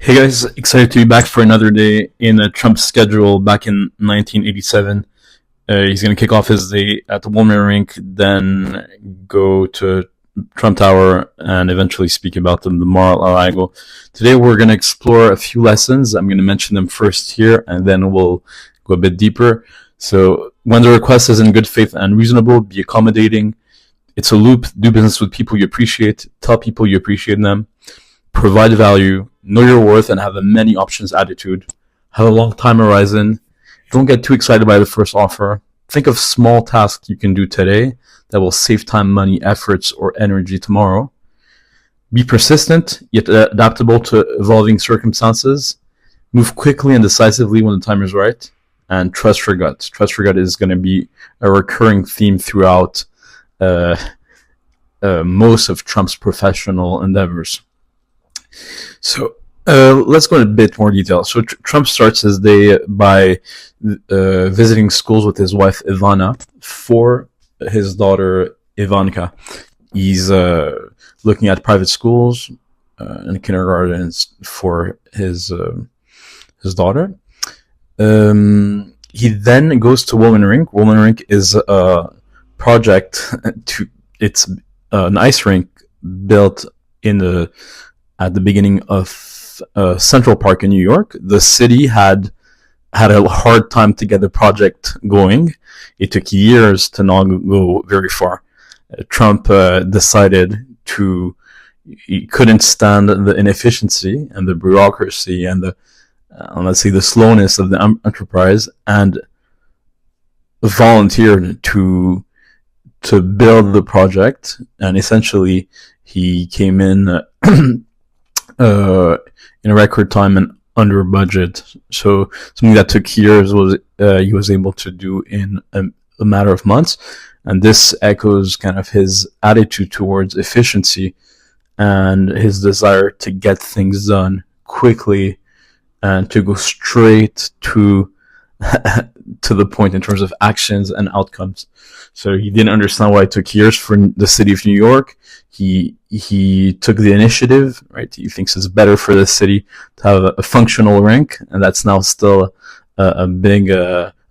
Hey guys, excited to be back for another day in Trump's schedule back in 1987. He's going to kick off his day at the Woolman Rink, then go to Trump Tower, and eventually speak about the Mar-a-Lago. Today we're going to explore a few lessons. I'm going to mention them first here, and then we'll go a bit deeper. So, when the request is in good faith and reasonable, be accommodating. It's a loop. Do business with people you appreciate. Tell people you appreciate them. Provide value, know your worth, and have a many options attitude. Have a long time horizon. Don't get too excited by the first offer. Think of small tasks you can do today that will save time, money, efforts, or energy tomorrow. Be persistent, yet adaptable to evolving circumstances. Move quickly and decisively when the time is right. And trust your gut. Trust your gut is going to be a recurring theme throughout most of Trump's professional endeavors. So let's go into a bit more detail. So Trump starts his day by visiting schools with his wife Ivana for his daughter Ivanka. He's looking at private schools and kindergartens for his daughter. He then goes to Woolman Rink. Woolman Rink is a project it's an ice rink built at the beginning of Central Park in New York. The city had a hard time to get the project going. It took years to not go very far. Trump decided he couldn't stand the inefficiency and the bureaucracy and the slowness of the enterprise, and volunteered to build the project. And essentially he came in in a record time and under budget. So something that took years he was able to do in a matter of months. And this echoes kind of his attitude towards efficiency and his desire to get things done quickly and to go straight to the point in terms of actions and outcomes. So he didn't understand why it took years for the city of New York. He took the initiative, right? He thinks it's better for the city to have a functional rink, and that's now still a big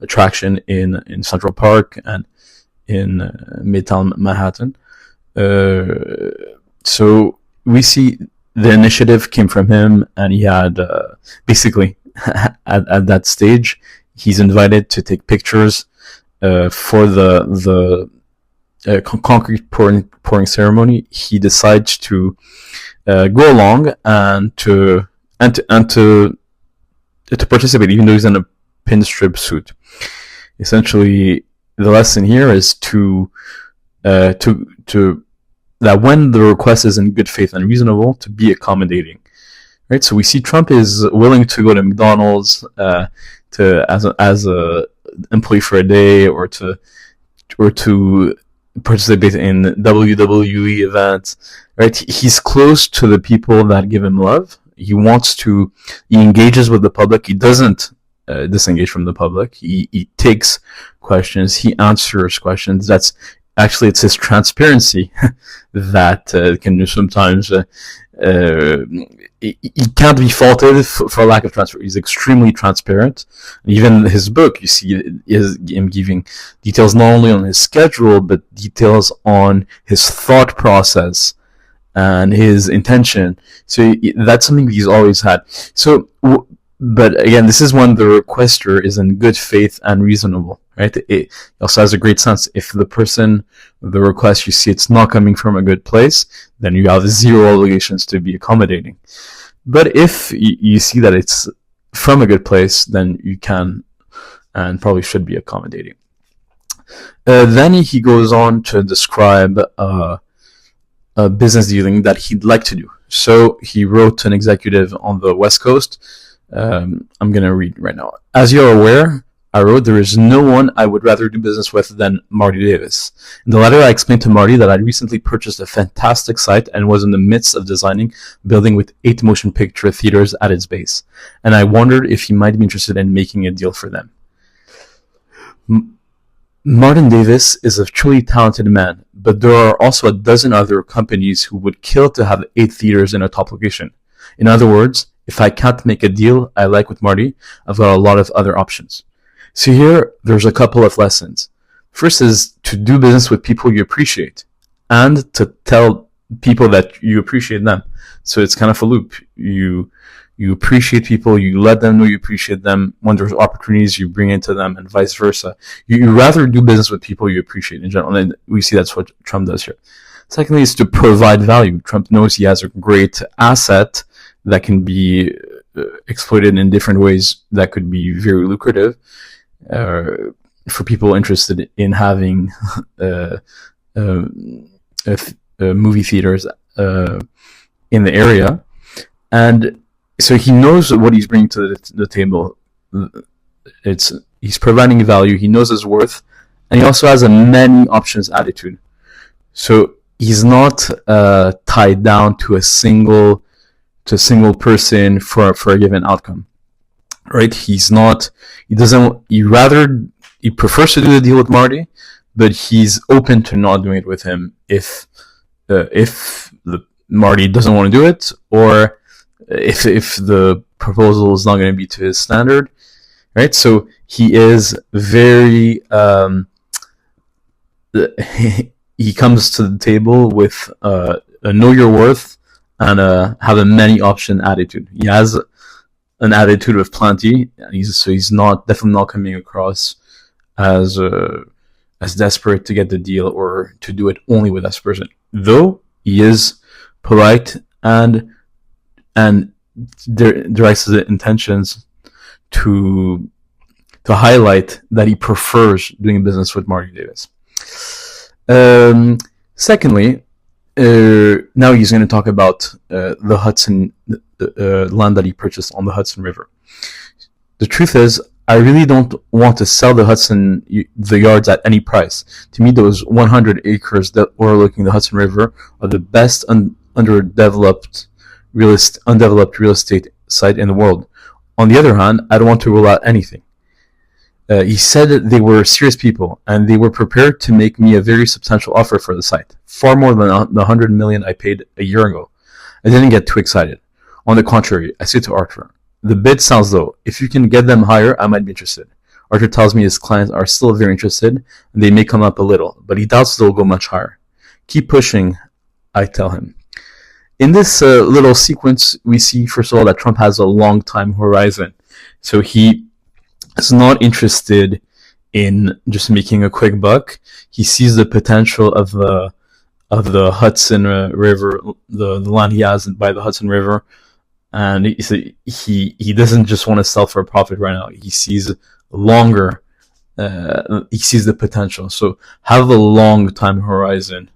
attraction in Central Park and in Midtown Manhattan. So we see the initiative came from him, and he had basically at that stage he's invited to take pictures for the concrete pouring ceremony. He decides to go along and to participate, even though he's in a pinstripe suit. Essentially, the lesson here is to that when the request is in good faith and reasonable, to be accommodating. Right, so we see Trump is willing to go to McDonald's as a employee for a day, or to participate in WWE events. Right, he's close to the people that give him love. He engages with the public. He doesn't disengage from the public. He takes questions. He answers questions. It's his transparency that can sometimes he can't be faulted for lack of transparency. He's extremely transparent. Even his book, you see him giving details not only on his schedule, but details on his thought process and his intention. So that's something he's always had. So, but again, this is when the requester is in good faith and reasonable, right? It also has a great sense. If the request, you see it's not coming from a good place, then you have zero obligations to be accommodating. But if you see that it's from a good place, then you can and probably should be accommodating. Then he goes on to describe a business dealing that he'd like to do. So he wrote to an executive on the West Coast. I'm going to read right now. As you're aware, I wrote, there is no one I would rather do business with than Marty Davis. In the letter, I explained to Marty that I'd recently purchased a fantastic site and was in the midst of designing a building with 8 motion picture theaters at its base. And I wondered if he might be interested in making a deal for them. Martin Davis is a truly talented man, but there are also a dozen other companies who would kill to have 8 theaters in a top location. In other words, If I can't make a deal I like with Marty, I've got a lot of other options. So here, there's a couple of lessons. First is to do business with people you appreciate and to tell people that you appreciate them. So it's kind of a loop. You appreciate people, you let them know you appreciate them. When there's opportunities, you bring into them, and vice versa. You rather do business with people you appreciate in general, and we see that's what Trump does here. Secondly, is to provide value. Trump knows he has a great asset that can be exploited in different ways that could be very lucrative for people interested in having movie theaters in the area. And so he knows what he's bringing to the table. He's providing value. He knows his worth, and he also has a many options attitude. So he's not tied down to a single person for a given outcome, right? He prefers to do the deal with Marty, but he's open to not doing it with him if the Marty doesn't want to do it, or if the proposal is not going to be to his standard, right? So he is very he comes to the table with a know your worth and have a many option attitude. He has an attitude of plenty. He's definitely not coming across as desperate to get the deal or to do it only with this person. Though he is polite and directs his intentions to highlight that he prefers doing business with Marty Davis. Secondly, now he's going to talk about the Hudson land that he purchased on the Hudson River. The truth is, I really don't want to sell the yards at any price. To me, those 100 acres that overlooking the Hudson River are the best undeveloped real estate site in the world. On the other hand, I don't want to rule out anything. He said that they were serious people, and they were prepared to make me a very substantial offer for the site, far more than the $100 million I paid a year ago. I didn't get too excited. On the contrary, I said to Arthur, the bid sounds low. If you can get them higher, I might be interested. Arthur tells me his clients are still very interested, and they may come up a little, but he doubts they'll go much higher. Keep pushing, I tell him. In this little sequence, we see, first of all, that Trump has a long time horizon. So he is not interested in just making a quick buck. He sees the potential of the Hudson River, the land he has by the Hudson River, and he doesn't just want to sell for a profit right now. He sees longer. He sees the potential. So have a long time horizon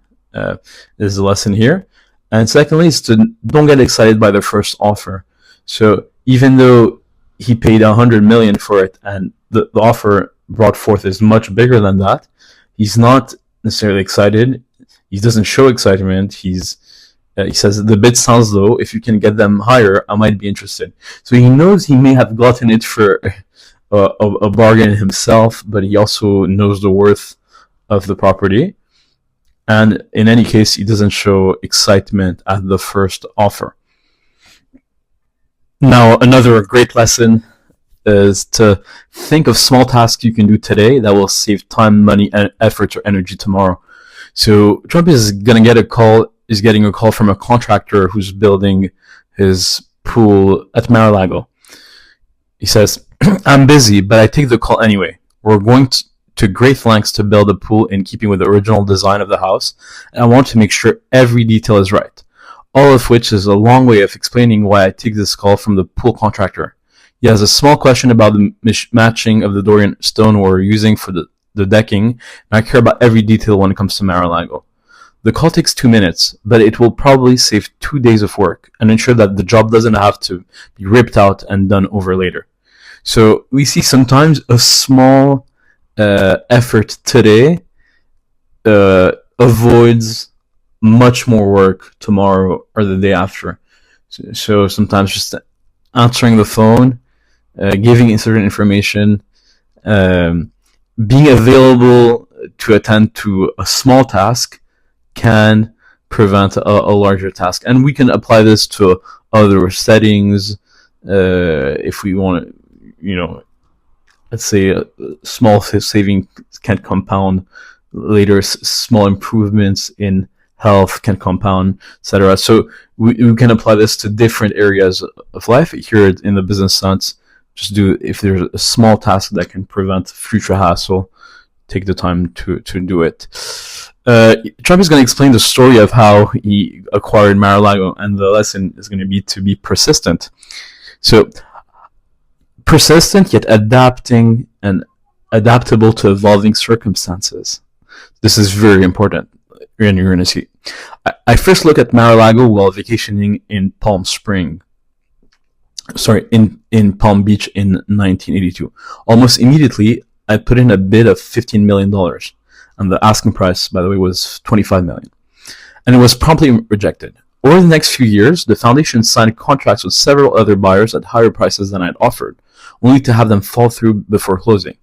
is the lesson here. And secondly, is to don't get excited by the first offer. So even though he paid $100 million for it, and the offer brought forth is much bigger than that, he's not necessarily excited. He doesn't show excitement. He says the bid sounds low. If you can get them higher, I might be interested. So he knows he may have gotten it for a bargain himself, but he also knows the worth of the property. And in any case, he doesn't show excitement at the first offer. Now, another great lesson is to think of small tasks you can do today that will save time, money, and effort or energy tomorrow. So Trump is getting a call from a contractor who's building his pool at Mar-a-Lago. He says, I'm busy, but I take the call anyway. We're going to great lengths to build a pool in keeping with the original design of the house, and I want to make sure every detail is right. All of which is a long way of explaining why I take this call from the pool contractor. He has a small question about the matching of the Dorian stone we're using for the decking, and I care about every detail when it comes to Mar-a-Lago. The call takes 2 minutes, but it will probably save 2 days of work and ensure that the job doesn't have to be ripped out and done over later. So we see sometimes a small effort today avoids much more work tomorrow or the day after. So sometimes just answering the phone, giving certain information, being available to attend to a small task can prevent a larger task. And we can apply this to other settings, if we want to, let's say a small saving can compound later, small improvements in health can compound, etc. So we can apply this to different areas of life. Here in the business sense, just if there's a small task that can prevent future hassle, take the time to do it. Trump is going to explain the story of how he acquired Mar-a-Lago, and the lesson is going to be persistent. So, persistent yet adapting and adaptable to evolving circumstances. This is very important, and you're going to see. I first looked at Mar-a-Lago while vacationing in Palm Beach in 1982. Almost immediately, I put in a bid of $15 million, and the asking price, by the way, was $25 million. And it was promptly rejected. Over the next few years, the foundation signed contracts with several other buyers at higher prices than I'd offered, only to have them fall through before closing.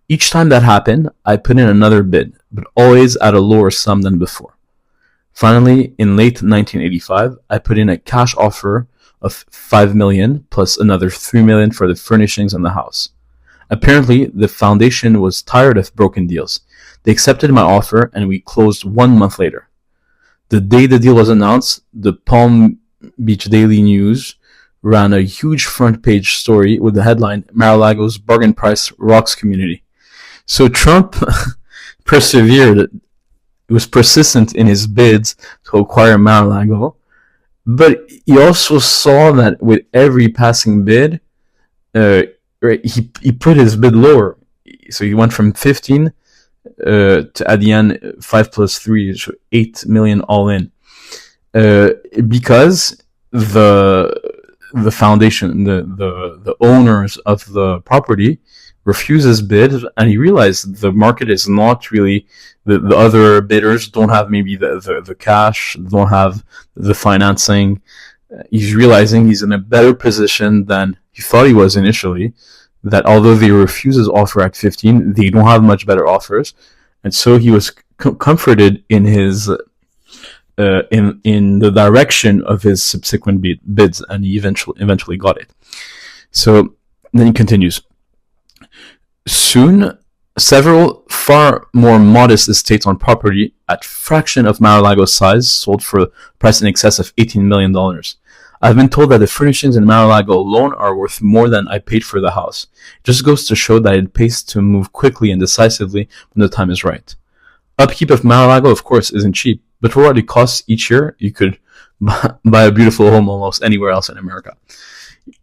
Each time that happened, I put in another bid, but always at a lower sum than before. Finally, in late 1985, I put in a cash offer of $5 million plus another $3 million for the furnishings and the house. Apparently, the foundation was tired of broken deals. They accepted my offer, and we closed 1 month later. The day the deal was announced, the Palm Beach Daily News ran a huge front page story with the headline, Mar-a-Lago's bargain price rocks community. So Trump persevered, was persistent in his bids to acquire Mar-a-Lago, but he also saw that with every passing bid, he put his bid lower. So he went from 15 to, at the end, 5 plus 3, so 8 million all in. Because the foundation, the owners of the property refused his bid, and he realized the market is not really, the other bidders don't have maybe the cash, don't have the financing. He's realizing he's in a better position than he thought he was initially, that although they refused his offer at 15, they don't have much better offers. And so he was comforted in his in the direction of his subsequent bids, and he eventually got it. So then he continues. Soon, several far more modest estates on property at fraction of Mar-a-Lago's size sold for a price in excess of $18 million. I've been told that the furnishings in Mar-a-Lago alone are worth more than I paid for the house. It just goes to show that it pays to move quickly and decisively when the time is right. Upkeep of Mar-a-Lago, of course, isn't cheap, but for what it costs each year, you could buy a beautiful home almost anywhere else in America.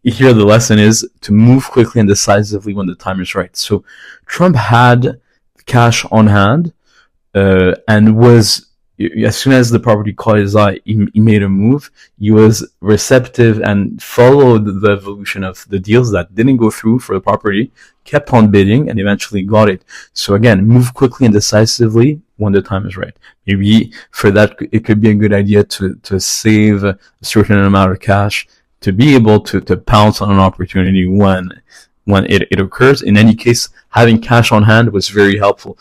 Here the lesson is to move quickly and decisively when the time is right. So Trump had cash on hand, and was, as soon as the property caught his eye, he made a move. He was receptive and followed the evolution of the deals that didn't go through for the property, kept on bidding, and eventually got it. So again, move quickly and decisively when the time is right. Maybe for that, it could be a good idea to save a certain amount of cash to be able to pounce on an opportunity when it occurs. In any case, having cash on hand was very helpful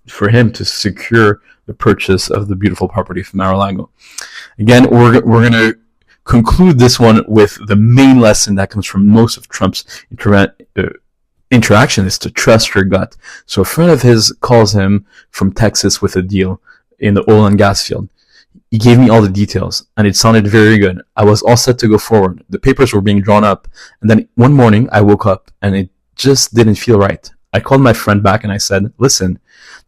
for him to secure the purchase of the beautiful property from Mar-a-Lago. Again, we're going to conclude this one with the main lesson that comes from most of Trump's interaction is to trust your gut. So a friend of his calls him from Texas with a deal in the oil and gas field. He gave me all the details, and it sounded very good. I was all set to go forward. The papers were being drawn up, and then one morning I woke up, and it just didn't feel right. I called my friend back, and I said, listen,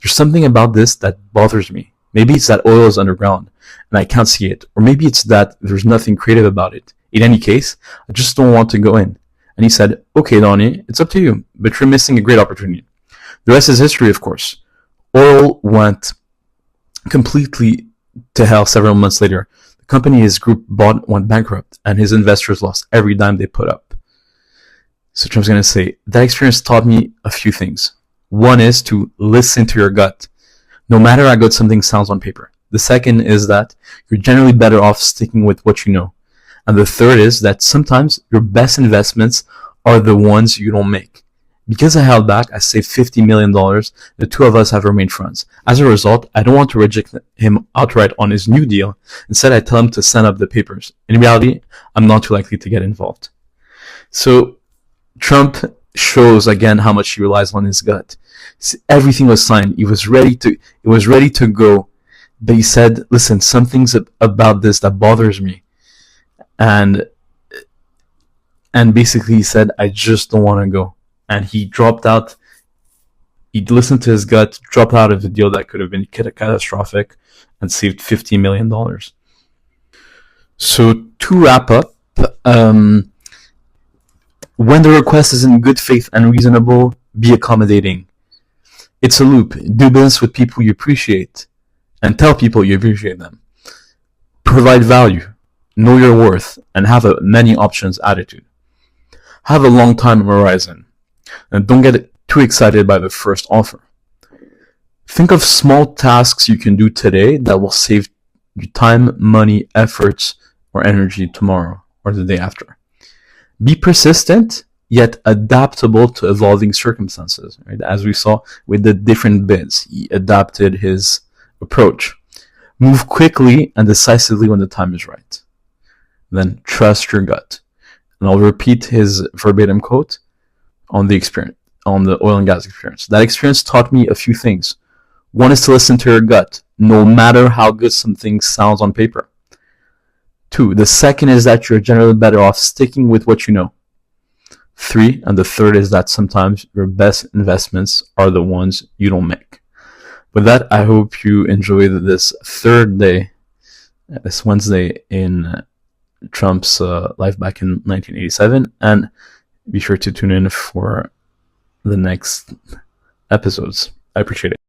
there's something about this that bothers me. Maybe it's that oil is underground, and I can't see it. Or maybe it's that there's nothing creative about it. In any case, I just don't want to go in. And he said, okay, Donnie, it's up to you, but you're missing a great opportunity. The rest is history, of course. Oil went completely to hell several months later. The company his group bought went bankrupt, and his investors lost every dime they put up. So Trump's going to say, that experience taught me a few things. One is to listen to your gut, no matter how good something sounds on paper. The second is that you're generally better off sticking with what you know. And the third is that sometimes your best investments are the ones you don't make. Because I held back, I saved $50 million. The two of us have remained friends. As a result, I don't want to reject him outright on his new deal. Instead, I tell him to send up the papers. In reality, I'm not too likely to get involved. So Trump shows again how much he relies on his gut. Everything was signed. It was ready to go. But he said, listen, something's about this that bothers me. And basically he said, I just don't want to go. And he dropped out. He listened to his gut, dropped out of a deal that could have been catastrophic, and saved $50 million. So to wrap up, when the request is in good faith and reasonable, be accommodating. It's a loop. Do business with people you appreciate, and tell people you appreciate them. Provide value, know your worth, and have a many options attitude. Have a long time horizon, and don't get too excited by the first offer. Think of small tasks you can do today that will save you time, money, efforts, or energy tomorrow or the day after. Be persistent, yet adaptable to evolving circumstances. Right? As we saw with the different bids, he adapted his approach. Move quickly and decisively when the time is right. Then trust your gut. And I'll repeat his verbatim quote on the oil and gas experience. That experience taught me a few things. One is to listen to your gut, no matter how good something sounds on paper. 2, the second is that you're generally better off sticking with what you know. 3, and the third is that sometimes your best investments are the ones you don't make. With that, I hope you enjoyed this third day, this Wednesday in Trump's life back in 1987, and be sure to tune in for the next episodes. I appreciate it.